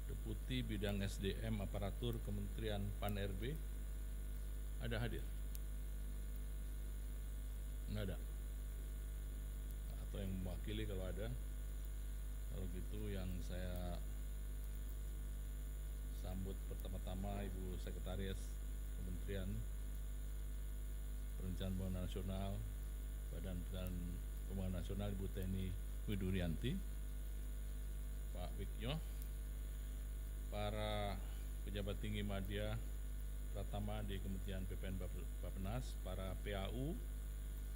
Deputi Bidang SDM Aparatur Kementerian Pan-RB ada hadir? Nggak ada? Atau yang mewakili kalau ada? Kalau gitu yang saya sambut pertama-tama Ibu Sekretaris Kementerian Perencanaan Pembangunan Nasional, Badan Perencanaan Pembangunan Nasional, Ibu Teni Widurianti, Pak Wikyo, para pejabat tinggi media Pratama di Kementerian PPN Bappenas, para PAU,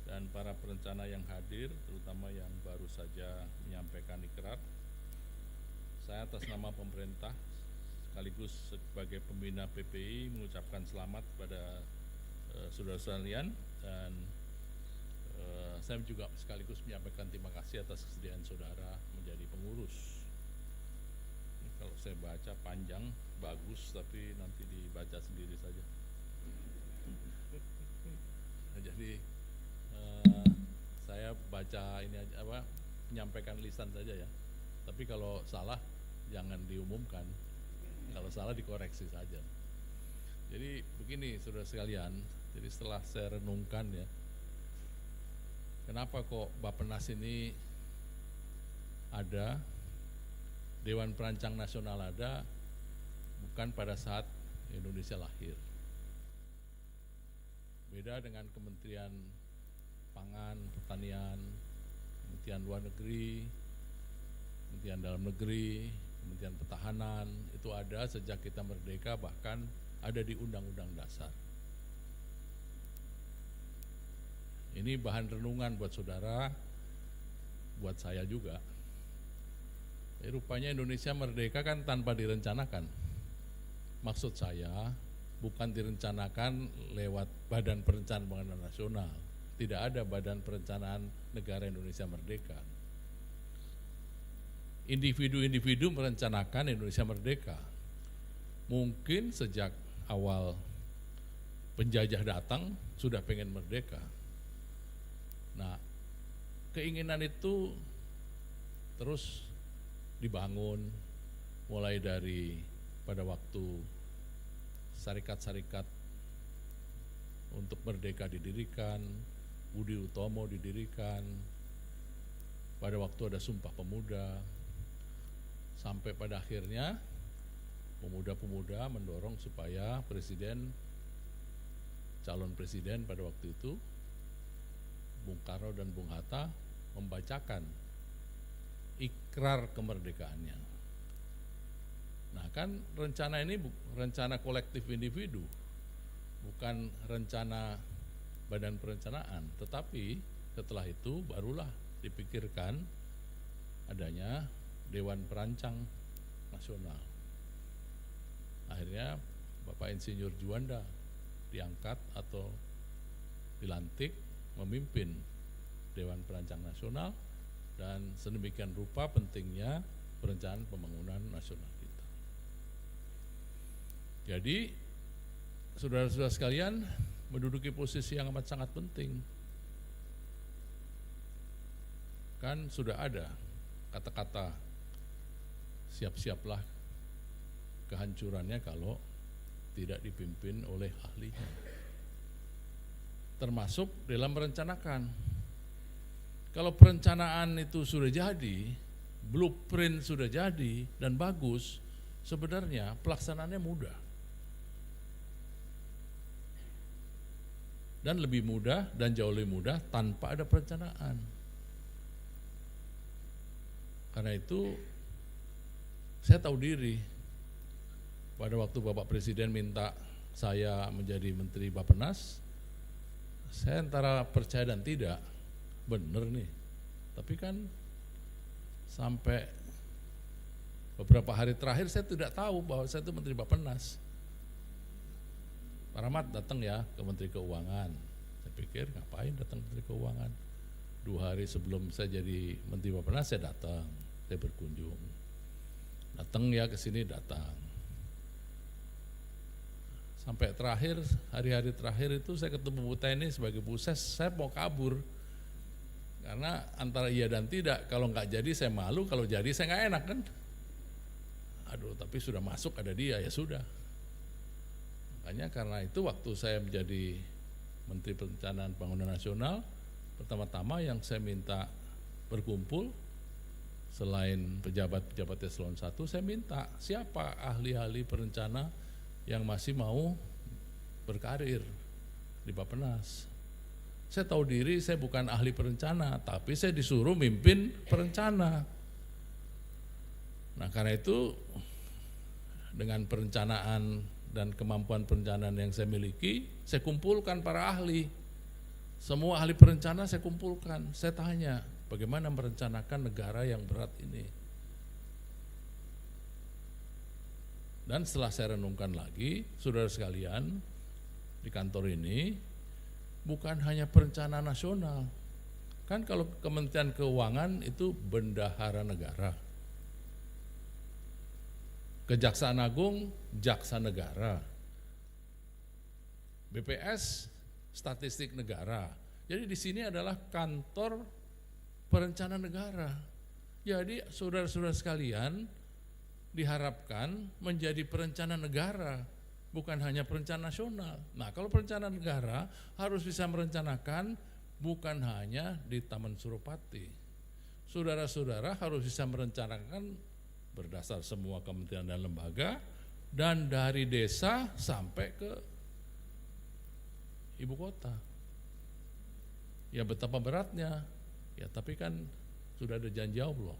dan para perencana yang hadir, terutama yang baru saja menyampaikan ikrar. Saya atas nama pemerintah sekaligus sebagai pembina PPI mengucapkan selamat pada saudara-saudara sekalian, dan saya juga sekaligus menyampaikan terima kasih atas kesediaan saudara menjadi pengurus. Ini kalau saya baca panjang, bagus, tapi nanti dibaca sendiri saja. Nah, jadi saya baca ini aja, menyampaikan lisan saja ya. Tapi kalau salah jangan diumumkan, kalau salah dikoreksi saja. Jadi begini saudara sekalian, jadi setelah saya renungkan ya, kenapa kok Bappenas ini ada, Dewan Perancang Nasional ada, bukan pada saat Indonesia lahir. Beda dengan Kementerian Pangan, Pertanian, Kementerian Luar Negeri, Kementerian Dalam Negeri, Kementerian Pertahanan, itu ada sejak kita merdeka, bahkan ada di Undang-Undang Dasar. Ini bahan renungan buat saudara, buat saya juga. Rupanya Indonesia merdeka kan tanpa direncanakan. Maksud saya bukan direncanakan lewat Badan Perencanaan Pembangunan Nasional. Tidak ada Badan Perencanaan Negara Indonesia Merdeka. Individu-individu merencanakan Indonesia merdeka. Mungkin sejak awal penjajah datang sudah pengen merdeka. Nah, keinginan itu terus dibangun mulai dari pada waktu syarikat-syarikat untuk merdeka didirikan, Budi Utomo didirikan, pada waktu ada Sumpah Pemuda, sampai pada akhirnya pemuda-pemuda mendorong supaya calon presiden pada waktu itu Bung Karno dan Bung Hatta membacakan ikrar kemerdekaannya. Nah kan rencana ini rencana kolektif individu, bukan rencana Badan Perencanaan, tetapi setelah itu barulah dipikirkan adanya Dewan Perancang Nasional. Akhirnya Bapak Insinyur Juanda diangkat atau dilantik memimpin Dewan Perancang Nasional, dan sedemikian rupa pentingnya perencanaan pembangunan nasional kita. Jadi saudara-saudara sekalian menduduki posisi yang amat sangat penting. Kan sudah ada kata-kata siap-siaplah kehancurannya kalau tidak dipimpin oleh ahlinya. Termasuk dalam merencanakan. Kalau perencanaan itu sudah jadi, blueprint sudah jadi dan bagus, sebenarnya pelaksanaannya mudah. Dan lebih mudah dan jauh lebih mudah tanpa ada perencanaan. Karena itu saya tahu diri, pada waktu Bapak Presiden minta saya menjadi Menteri Bappenas, saya antara percaya dan tidak, bener nih. Tapi kan sampai beberapa hari terakhir saya tidak tahu bahwa saya itu Menteri Bappenas. Pak Rahmat datang ya ke Menteri Keuangan. Saya pikir ngapain datang Menteri Keuangan? 2 hari sebelum saya jadi Menteri Bappenas saya datang, saya berkunjung. Datang ya ke sini, datang. Sampai terakhir, hari-hari terakhir itu saya ketemu Bu Teni sebagai Bu Ses, saya mau kabur. Karena antara iya dan tidak, kalau nggak jadi saya malu, kalau jadi saya nggak enak kan. Aduh, tapi sudah masuk ada dia, ya sudah. Makanya karena itu waktu saya menjadi Menteri Perencanaan Pembangunan Nasional, pertama-tama yang saya minta berkumpul, selain pejabat-pejabat eselon 1, saya minta siapa ahli-ahli perencana yang masih mau berkarir di Bappenas. Saya tahu diri saya bukan ahli perencana, tapi saya disuruh mimpin perencana. Nah karena itu dengan perencanaan dan kemampuan perencanaan yang saya miliki, saya kumpulkan para ahli. Semua ahli perencana saya kumpulkan, saya tanya bagaimana merencanakan negara yang berat ini. Dan setelah saya renungkan lagi, saudara sekalian, di kantor ini bukan hanya perencanaan nasional. Kan kalau Kementerian Keuangan itu bendahara negara. Kejaksaan Agung, jaksa negara. BPS, statistik negara. Jadi di sini adalah kantor perencanaan negara. Jadi saudara-saudara sekalian diharapkan menjadi perencana negara, bukan hanya perencana nasional. Nah, kalau perencana negara harus bisa merencanakan bukan hanya di Taman Suropati. Saudara-saudara harus bisa merencanakan berdasar semua kementerian dan lembaga, dan dari desa sampai ke ibu kota. Ya betapa beratnya, ya tapi kan sudah ada janji Allah,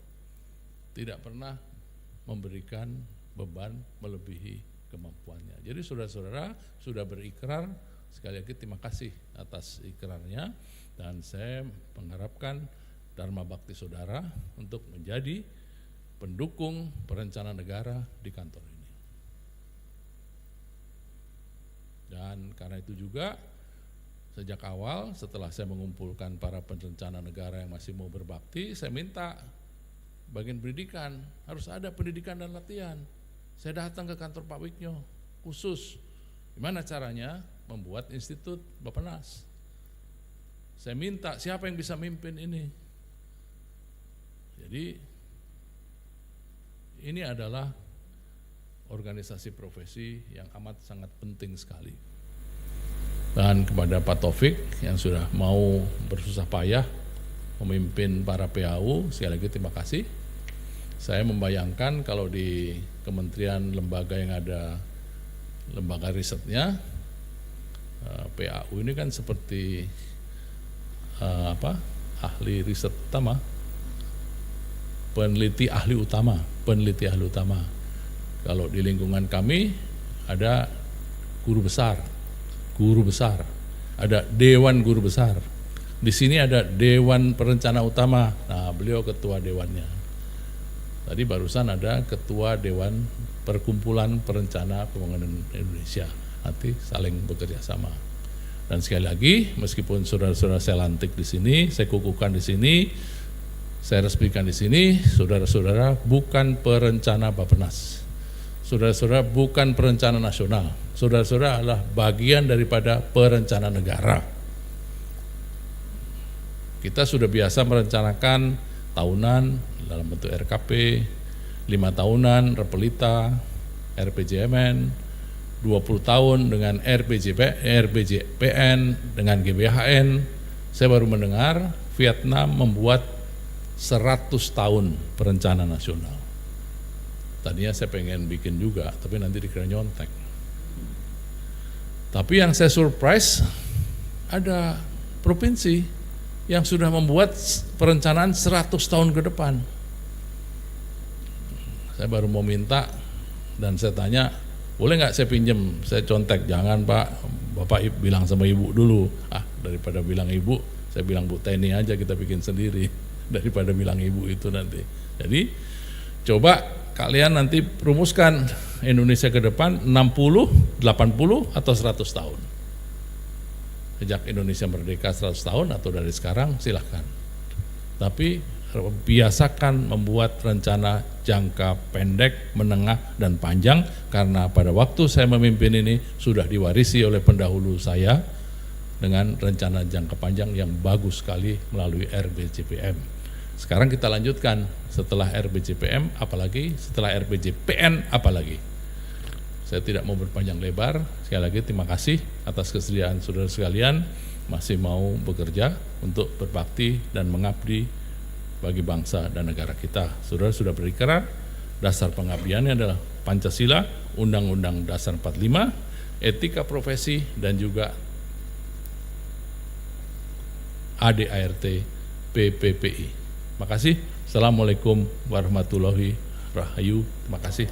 tidak pernah memberikan beban melebihi kemampuannya. Jadi saudara-saudara sudah berikrar, sekali lagi terima kasih atas ikrarnya, dan saya mengharapkan Dharma Bakti saudara untuk menjadi pendukung perencanaan negara di kantor ini. Dan karena itu juga sejak awal setelah saya mengumpulkan para perencana negara yang masih mau berbakti, saya minta bagian pendidikan, harus ada pendidikan dan latihan. Saya datang ke kantor Pak Wiknyo khusus, gimana caranya membuat institut Bappenas. Saya minta siapa yang bisa mimpin ini. Jadi ini adalah organisasi profesi yang amat sangat penting sekali. Dan kepada Pak Taufik yang sudah mau bersusah payah memimpin para PAU, sekali lagi terima kasih. Saya membayangkan kalau di kementerian lembaga yang ada lembaga risetnya, PAU ini kan seperti ahli riset utama, peneliti ahli utama. Kalau di lingkungan kami ada guru besar, ada dewan guru besar. Di sini ada dewan perencana utama. Nah, beliau ketua dewannya. Tadi barusan ada ketua dewan perkumpulan perencana pembangunan Indonesia. Nanti saling bekerja sama. Dan sekali lagi, meskipun saudara-saudara saya lantik di sini, saya kukuhkan di sini, saya resmikan di sini, saudara-saudara bukan perencana Bappenas. Saudara-saudara bukan perencana nasional. Saudara-saudara adalah bagian daripada perencana negara. Kita sudah biasa merencanakan tahunan dalam bentuk RKP, 5 tahunan Repelita, RPJMN, 20 tahun dengan RPJPN, dengan GBHN. Saya baru mendengar Vietnam membuat 100 tahun perencana nasional. Tadinya saya pengen bikin juga, tapi nanti dikira nyontek. Tapi yang saya surprise, ada provinsi yang sudah membuat perencanaan 100 tahun ke depan. Saya baru mau minta, dan saya tanya, boleh nggak saya pinjem, saya contek. Jangan Pak, Bapak bilang sama Ibu dulu. Daripada bilang Ibu, saya bilang Bu Teni aja, kita bikin sendiri, daripada bilang Ibu itu nanti. Jadi coba kalian nanti rumuskan Indonesia ke depan 60, 80 atau 100 tahun. Sejak Indonesia merdeka 100 tahun atau dari sekarang silahkan. Tapi biasakan membuat rencana jangka pendek, menengah, dan panjang, karena pada waktu saya memimpin ini sudah diwarisi oleh pendahulu saya dengan rencana jangka panjang yang bagus sekali melalui RBJPM. Sekarang kita lanjutkan setelah RBJPM apalagi, setelah RBJPN apalagi. Saya tidak mau berpanjang lebar, sekali lagi terima kasih atas kesediaan saudara sekalian masih mau bekerja untuk berbakti dan mengabdi bagi bangsa dan negara kita. Saudara sudah berikrar, dasar pengabdiannya adalah Pancasila, Undang-Undang Dasar 45, etika profesi dan juga ADART PPPI. Makasih. Assalamualaikum warahmatullahi wabarakatuh. Terima kasih.